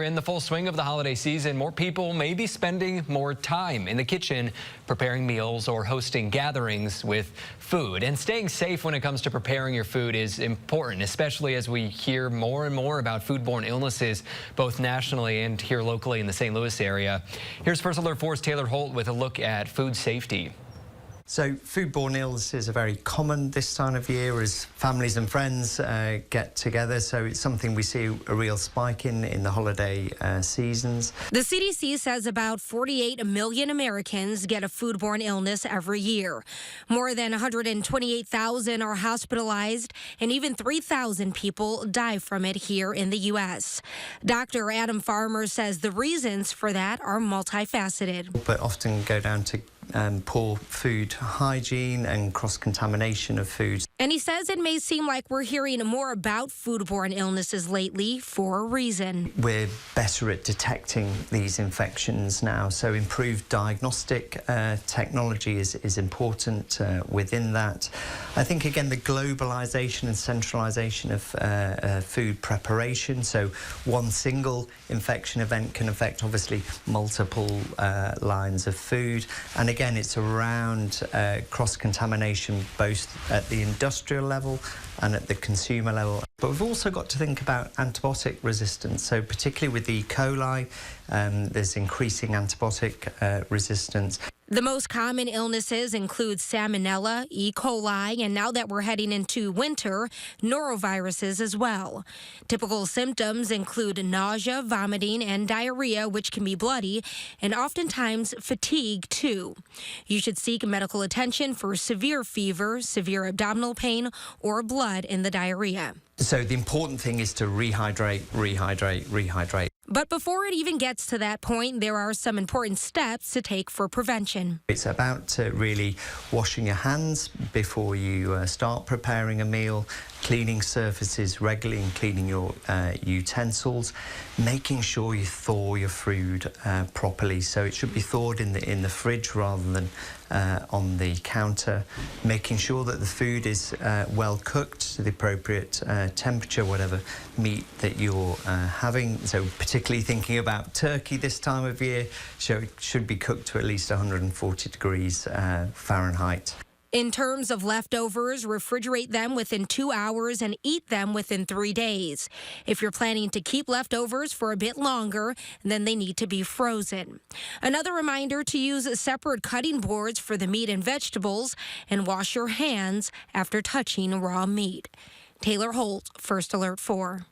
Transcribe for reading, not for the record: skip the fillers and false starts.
in the full swing of the holiday season, more people may be spending more time in the kitchen preparing meals or hosting gatherings with food. And staying safe when it comes to preparing your food is important, especially as we hear more and more about foodborne illnesses, both nationally and here locally in the St. Louis area. Here's First Alert 4's Taylor Holt with a look at food safety. So foodborne illnesses are very common this time of year as families and friends get together. So it's something we see a real spike in the holiday seasons. The CDC says about 48 million Americans get a foodborne illness every year. More than 128,000 are hospitalized, and even 3,000 people die from it here in the U.S. Dr. Adam Farmer says the reasons for that are multifaceted. But often go down to poor food hygiene and cross-contamination of foods. And he says it may seem like we're hearing more about foodborne illnesses lately for a reason. We're better at detecting these infections now, so improved diagnostic technology is important within that. I think, again, the globalization and centralization of food preparation, so one single infection event can affect, obviously, multiple lines of food. And again, it's around cross-contamination both at the industrial level and at the consumer level. But we've also got to think about antibiotic resistance. So particularly with E. coli, there's increasing antibiotic resistance. The most common illnesses include salmonella, E. coli, and now that we're heading into winter, noroviruses as well. Typical symptoms include nausea, vomiting, and diarrhea, which can be bloody, and oftentimes fatigue, too. You should seek medical attention for severe fever, severe abdominal pain, or blood in the diarrhea. So the important thing is to rehydrate, rehydrate, rehydrate. But before it even gets to that point, there are some important steps to take for prevention. It's about really washing your hands before you start preparing a meal, cleaning surfaces regularly and cleaning your utensils, making sure you thaw your food properly. So it should be thawed in the fridge rather than on the counter, making sure that the food is well cooked to the appropriate temperature, whatever meat that you're having. So particularly thinking about turkey this time of year, so it should be cooked to at least 140 degrees Fahrenheit. In terms of leftovers, refrigerate them within 2 hours and eat them within 3 days. If you're planning to keep leftovers for a bit longer, then they need to be frozen. Another reminder to use separate cutting boards for the meat and vegetables, and wash your hands after touching raw meat. Taylor Holt, First Alert 4.